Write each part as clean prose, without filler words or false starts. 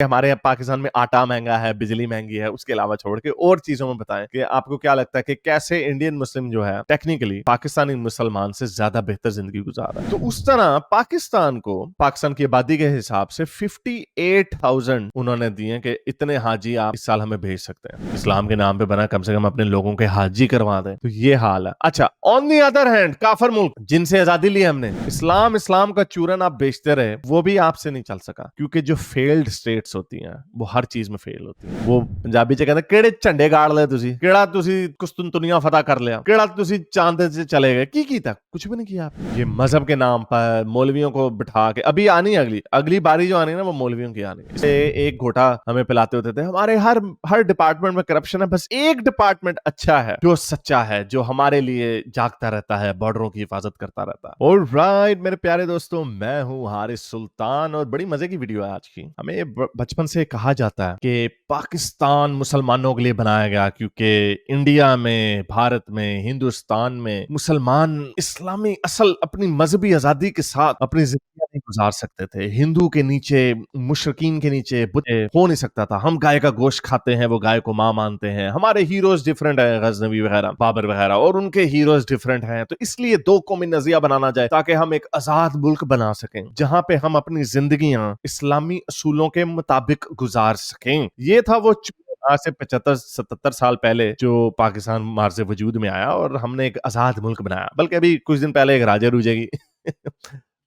हमारे यहाँ पाकिस्तान में आटा महंगा है, बिजली महंगी है, उसके अलावा छोड़ के और चीजों में बताएं कि आपको क्या लगता है कि कैसे इंडियन मुस्लिम जो है टेक्निकली पाकिस्तानी मुसलमान से ज्यादा बेहतर जिंदगी गुजार रहा है। तो उस तरह पाकिस्तान को पाकिस्तान की आबादी के हिसाब से 58,000 उन्होंने दिए कि इतने हाजी आप इस साल हमें भेज सकते हैं, इस्लाम के नाम पे बना, कम से कम अपने लोगों के हाजी करवा दें। तो ये हाल है। अच्छा, ऑन दी अदर हैंड काफर मुल्क जिनसे आजादी ली हमने, इस्लाम का चूरन आप बेचते रहे, वो भी आपसे नहीं चल सका, क्योंकि जो फेल्ड स्टेट्स होती हैं वो हर चीज में फेल होती हैं। वो पंजाबी च कहते किहड़े झंडे गाड़ ले तुसी, किहड़ा तुसी कुस्तुनतुनिया फतह कर लिया, किहड़ा तुसी चांद से चले गए, की कीता? कुछ भी नहीं किया आपने। ये मजहब के नाम पर मौलवियों को बिठा के अभी आनी अगली बारी जो आनी है ना, वो मौलवियों की आनी है। एक घोटा हमें पिलाते होते थे, हमारे हर डिपार्टमेंट में करप्शन है, बस एक डिपार्टमेंट अच्छा है जो सच्चा है, जो हमारे लिए जागता रहता है, बॉर्डरों की हिफाजत करता रहता है। ऑलराइट मेरे प्यारे दोस्तों, मैं हूं हारिस सुल्तान और बड़ी मजे की वीडियो है आज की। हमें बचपन से कहा जाता है कि पाकिस्तान मुसलमानों के लिए बनाया गया, क्योंकि इंडिया में, भारत में, हिंदुस्तान में मुसलमान इस्लामी असल अपनी मजहबी आजादी के साथ अपनी जिंदगी नहीं गुजार सकते थे। हिंदू के नीचे, मुशरकीन के नीचे बुत हो नहीं सकता था। हम गाय का गोश्त खाते हैं, वो गाय को मां मानते हैं। हमारे हीरोज डिफरेंट है, गजनवी वगैरह, बाबर वगैरह, और उनके हीरोज डिफरेंट हैं। तो इसलिए दो कौमी नजिया बनाना जाए ताकि हम एक आजाद मुल्क बना सकें, जहां पे हम अपनी जिंदगियां इस्लामी असूलों के मुताबिक गुजार सकें। ये था वो आज से 75-77 साल पहले जो पाकिस्तान मार से वजूद में आया और हमने एक आजाद मुल्क बनाया। बल्कि अभी कुछ दिन पहले एक राजा रूजे की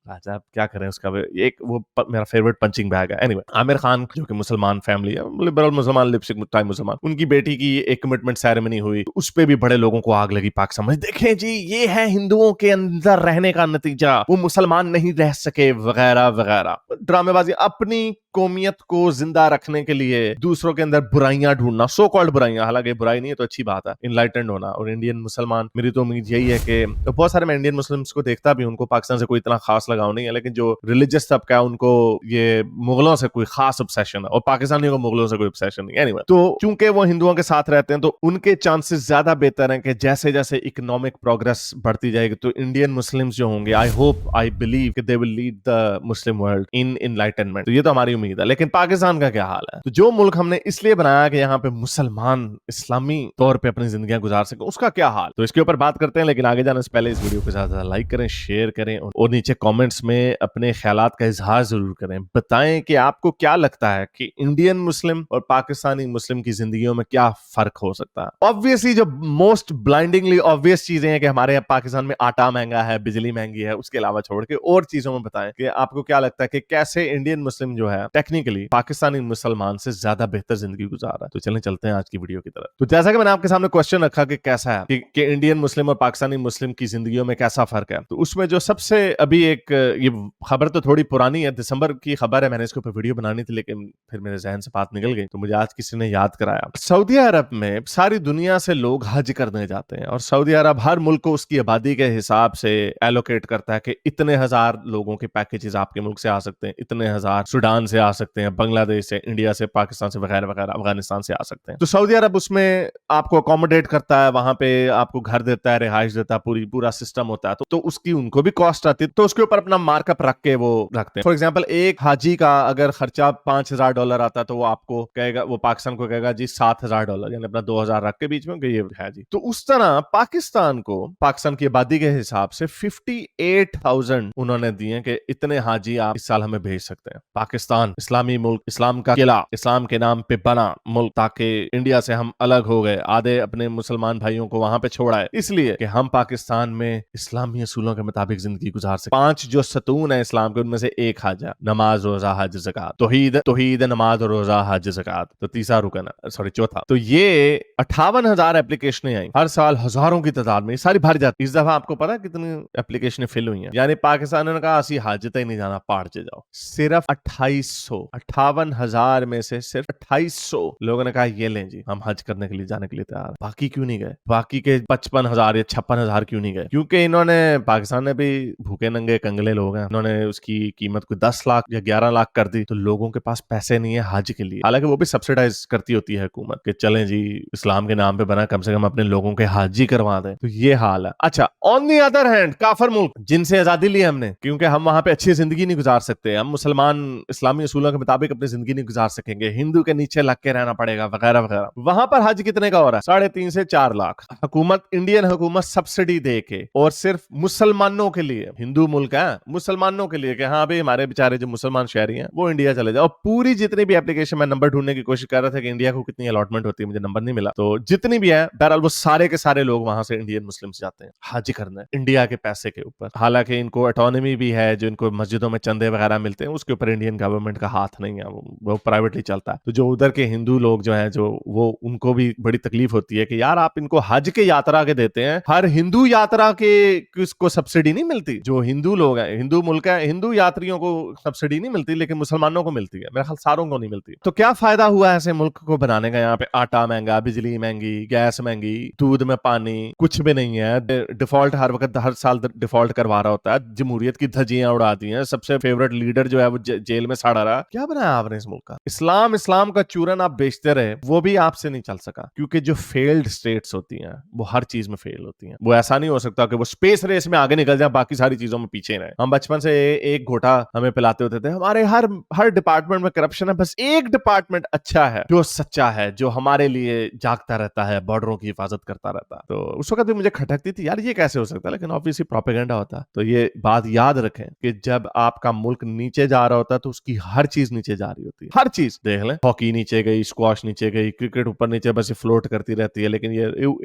राजा, अब क्या करें उसका, एक वो मेरा फेवरेट पंचिंग बैग है। एनीवे, आमिर खान जो कि मुसलमान फैमिली है, लिबरल मुसलमान, लिपस्टिक टाइम मुसलमान, उनकी बेटी की एक कमिटमेंट सेरेमनी हुई, उस पे भी बड़े लोगों को आग लगी पाकिस्तान में। देखें जी, ये है हिंदुओं के अंदर रहने का नतीजा, वो मुसलमान नहीं रह सके वगैरह वगैरह। ड्रामेबाजी, अपनी कौमियत को जिंदा रखने के लिए दूसरों के अंदर बुराइयां ढूंढना, सो कॉल्ड बुराइयां, हालांकि बुराई नहीं है तो अच्छी बात है, इनलाइटेंड होना। और इंडियन मुसलमान, मेरी तो उम्मीद यही है कि बहुत सारे मैं इंडियन मुस्लिम्स को देखता भी, उनको पाकिस्तान से कोई इतना खास लगाव नहीं है, लेकिन जो रिलीजियस तबका है उनको ये मुगलों से कोई खास ऑब्सेशन है, और पाकिस्तानियों को मुगलों से कोई ऑब्सेशन नहीं। एनीवे, तो चूंकि वो हिंदुओं के साथ रहते हैं तो उनके चांसेस ज्यादा बेहतर हैं कि जैसे जैसे इकोनॉमिक प्रोग्रेस बढ़ती जाएगी तो इंडियन मुस्लिम्स जो होंगे, आई होप, आई बिलीव कि they will lead the Muslim world in enlightenment. तो ये तो हमारी उम्मीद है। लेकिन पाकिस्तान का क्या हाल है? तो जो मुल्क हमने इसलिए बनाया कि यहाँ पे मुसलमान इस्लामी तौर पे अपनी जिंदगियां गुजार सके, उसका क्या हाल? तो इसके ऊपर बात करते हैं, लेकिन आगे जाने से पहले इस वीडियो को ज्यादा लाइक करें, शेयर करें, और नीचे कमेंट्स में अपने ख्यालात का इजहार जरूर करें। बताएं कि आपको क्या लगता है कि इंडियन मुस्लिम और पाकिस्तानी मुस्लिम की जिंदगियों में क्या फर्क हो सकता है। ऑब्वियसली जो मोस्ट ब्लाइंडिंगली ऑब्वियस चीजें हैं कि हमारे यहाँ पाकिस्तान में आटा महंगा है, बिजली महंगी है, उसके अलावा छोड़ के और चीजों में बताएं कि आपको क्या लगता है कि कैसे इंडियन मुस्लिम जो है टेक्निकली पाकिस्तानी मुसलमान से ज्यादा बेहतर जिंदगी गुजार रहा है। तो चलते हैं आज की वीडियो की तरफ। तो जैसा कि मैंने आपके सामने क्वेश्चन रखा कि कैसा है कि इंडियन मुस्लिम और पाकिस्तानी मुस्लिम की जिंदगियों में कैसा फर्क है, तो उसमें जो सबसे अभी एक, ये खबर तो थोड़ी पुरानी है, दिसंबर की खबर है, मैंने इसके ऊपर वीडियो बनानी थी लेकिन फिर मेरे जहन से बात निकल गई, तो मुझे आज किसी ने याद कराया। सऊदी अरब में सारी दुनिया से लोग हज करने जाते हैं, और सऊदी अरब हर मुल्क को उसकी आबादी के हिसाब से एलोकेट करता है कि इतने हजार लोगों के पैकेजेस आपके मुल्क से आ सकते हैं, इतने हजार सुडान से आ सकते हैं, बांग्लादेश से, इंडिया से, पाकिस्तान से वगैरह वगैरह, अफगानिस्तान से आ सकते हैं। तो सऊदी अरब उसमें आपको अकोमोडेट करता है, वहां पे आपको घर देता है, रिहाइश देता है, पूरा सिस्टम होता है, तो उसकी उनको भी कॉस्ट आती है, तो उसके ऊपर अपना मार्कअप रख के वो रखते हैं। फॉर एग्जाम्पल, एक हाजी का अगर खर्चा $5,000 आता है तो वो आपको कहेगा, वो पाकिस्तान को कहेगा जी $7,000, यानी अपना 2,000 रख के बीच में ये है जी। तो उस तरह पाकिस्तान को, पाकिस्तान की आबादी के हिसाब से 58,000 उन्होंने दिए कि इतने हाजी आप इस साल हमें भेज सकते हैं। पाकिस्तान इस्लामी मुल्क, इस्लाम का किला, इस्लाम के नाम पे बना मुल्क, ताकि इंडिया से हम अलग हो गए, आधे अपने मुसलमान भाइयों को वहां पे छोड़ा है, इसलिए कि हम पाकिस्तान में इस्लामी असूलों के मुताबिक जिंदगी गुजार सके। 5 जो सतून है इस्लाम के, उनमें से एक हज है, नमाज, रोजा, हज, ज़कात। तौहीद, नमाज, रोजा, हज, ज़कात। तो तीसरा रुकन है, सॉरी चौथा। तो ये 58,000 एप्लीकेशनें आई हर साल, हजारों की तादाद में, सारी भर जाती। इस दफा आपको पता है कितनी एप्लीकेशनें फिल हुई हैं? यानी पाकिस्तान ने कहा असी हज तक नहीं जाना, पहाड़ से जाओ। सिर्फ 2800, 58,000 में से सिर्फ 2800 लोगों ने कहा ये लें जी, हम हज करने के लिए जाने के लिए तैयार। बाकी क्यों नहीं गए? बाकी के 55,000 या 56,000 क्यों नहीं गए? क्योंकि इन्होंने, पाकिस्तान ने भी भूखे नंगे कंगारू बंगले लोग हैं, उन्होंने उसकी कीमत को 10 लाख या 11 लाख कर दी, तो लोगों के पास पैसे नहीं है हज के लिए। हालांकि वो भी सब्सिडाइज करती होती है हुकूमत कि चलें जी इस्लाम के नाम पे बना, कम से कम अपने लोगों के हज ही करवा दें। तो ये हाल है। अच्छा, ऑन दी अदर हैंड काफर मुल्क जिनसे आजादी ली हमने, क्योंकि हम वहां पे अच्छी जिंदगी नहीं गुजार सकते, हम मुसलमान इस्लामी उसूलों के मुताबिक अपनी जिंदगी नहीं गुजार सकेंगे, हिंदू के नीचे लग के रहना पड़ेगा वगैरह वगैरह। वहां पर हज कितने का हो रहा है? 3.5 से 4 लाख। हुकूमत, इंडियन हुकूमत सब्सिडी दे के, और सिर्फ मुसलमानों के लिए, हिंदू मुल्क है, मुसलमानों के लिए कि हाँ भाई हमारे बेचारे जो मुसलमान शहरी हैं वो इंडिया चले जाओ। पूरी जितनी भी एप्लीकेशन, मैं नंबर ढूंढने की कोशिश कर रहा था कि इंडिया को कितनी अलॉटमेंट होती है, मुझे नंबर नहीं मिला, तो जितनी भी है बहरहाल वो सारे के सारे लोग वहां से इंडियन मुस्लिम्स जाते हैं हज करने इंडिया के पैसे के ऊपर। हालांकि इनको ऑटोनॉमी भी है, जो इनको मस्जिदों में चंदे वगैरह मिलते हैं उसके ऊपर इंडियन गवर्नमेंट का हाथ नहीं है, वो प्राइवेटली चलता है। तो जो उधर के हिंदू लोग जो है, जो वो उनको भी बड़ी तकलीफ होती है कि यार आप इनको हज के यात्रा के देते हैं, हर हिंदू यात्रा के किसको सब्सिडी नहीं मिलती। जो हिंदू लोग हैं, हिंदू मुल्क है, हिंदू यात्रियों को सब्सिडी नहीं मिलती, लेकिन मुसलमानों को मिलती है, मेरे ख्याल सारों को नहीं मिलती। तो क्या फायदा हुआ ऐसे मुल्क को बनाने का? यहाँ पे आटा महंगा, बिजली महंगी, गैस महंगी, दूध में पानी, कुछ भी नहीं है। डिफॉल्ट हर वक्त, हर साल डिफॉल्ट करवा रहा होता है, जमहूरियत की धज्जियां उड़ा दी हैं, सबसे फेवरेट लीडर जो है वो जेल में सड़ा रहा। क्या बनाया आपने इस मुल्क का? इस्लाम का चूरन आप बेचते रहे, वो भी आपसे नहीं चल सका, क्योंकि जो फेल्ड स्टेट्स होती हैं वो हर चीज में फेल होती हैं। वो ऐसा नहीं हो सकता कि वो स्पेस रेस में आगे निकल जाए, बाकी सारी चीजों में पीछे रहे। हम बचपन से एक घोटा हमें पिलाते होते थे, हमारे हर डिपार्टमेंट में करप्शन है, बस एक डिपार्टमेंट अच्छा है जो सच्चा है, जो हमारे लिए जागता रहता है, बॉर्डरों की हिफाजत करता रहता है। तो उस वक्त भी मुझे खटकती थी यार ये कैसे हो सकता है, लेकिन ऑब्वियसली प्रोपेगेंडा होता है। तो ये बात याद रखें कि जब आपका मुल्क नीचे जा रहा होता है तो उसकी हर चीज नीचे जा रही होती है, हर चीज। देख लें, हॉकी नीचे गई, स्क्वाश नीचे गई, क्रिकेट ऊपर नीचे बस फ्लोट करती रहती है, लेकिन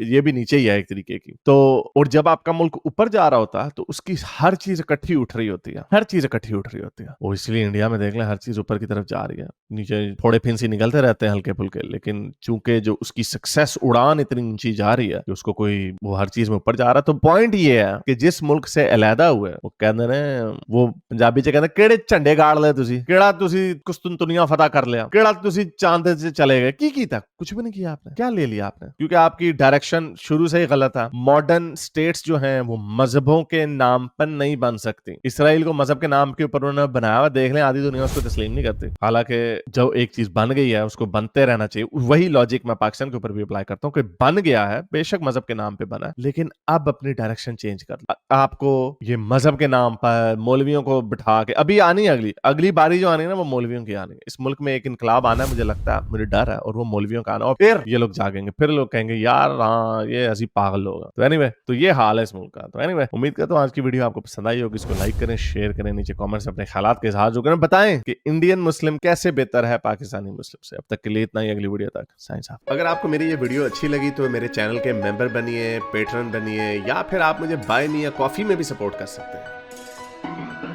ये भी नीचे ही है एक तरीके की। तो और जब आपका मुल्क ऊपर जा रहा होता है तो उसकी हर चीज इकट्ठी उठ रही होती है, हर चीज इकट्ठी उठ रही होती है। वो इसलिए इंडिया में देख लें हर चीज ऊपर की तरफ जा रही है, नीचे फोड़े फिंसी निकलते रहते हैं हल्के फुल्के, लेकिन चूंकि जो उसकी सक्सेस उड़ान इतनी ऊंची जा रही है कि उसको कोई वो हर चीज में ऊपर जा रहा है। तो पॉइंट ये है कि जिस मुल्क से अलहदा हुए, वो कहते हैं, वो पंजाबी च कहते केड़े झंडे गाड़ ले तुसी, केड़ा तुसी कुस्तुनतुनिया फतह कर लिया, केड़ा तुसी चांद से चले गए, की कीता? कुछ भी नहीं किया आपने। क्या ले लिया आपने? क्योंकि आपकी डायरेक्शन शुरू से ही गलत है। मॉडर्न स्टेट्स जो हैं वो मजहबों के नाम पर नहीं बन सकती। इसराइल को मजहब के नाम के ऊपर उन्होंने बनाया हुआ, देख लें आधी दुनिया उसको तस्लीम नहीं करती। हालांकि जो एक चीज बन गई है उसको बनते रहना चाहिए। वही लॉजिक मैं पाकिस्तान के ऊपर भी अप्लाई करता हूँ कि बन गया है, बेशक मजहब के नाम पे बना है, लेकिन अब अपनी डायरेक्शन चेंज कर। आपको ये मजहब के नाम पर मौलवियों को बिठा के अभी आनी, अगली बारी जो आनी है ना वो मौलवियों की आनी है। इस मुल्क में एक इनकलाब आना है, मुझे लगता है, मुझे डर है, और वो मौलवियों का आना, और फिर ये लोग जागेंगे, फिर लोग कहेंगे यार हाँ ये ऐसी पागल लोग हैं। तो एनीवे, तो ये हाल है इस मुल्क का। तो एनीवे, उम्मीद करता हूँ आज की वीडियो आपको पसंद आई होगी। इसको लाइक करें, शेयर करें, नीचे कमेंट से अपने ख्यालात के इजहार जो करें, बताएं कि इंडियन मुस्लिम कैसे बेहतर है पाकिस्तानी मुस्लिम से। अब तक के लिए इतना ही, अगली वीडियो तक साईं साहब। अगर आपको मेरी ये वीडियो अच्छी लगी तो मेरे चैनल के मेंबर बनिए, पेट्रन बनिए, या फिर आप मुझे बाय मी या कॉफी में भी सपोर्ट कर सकते हैं।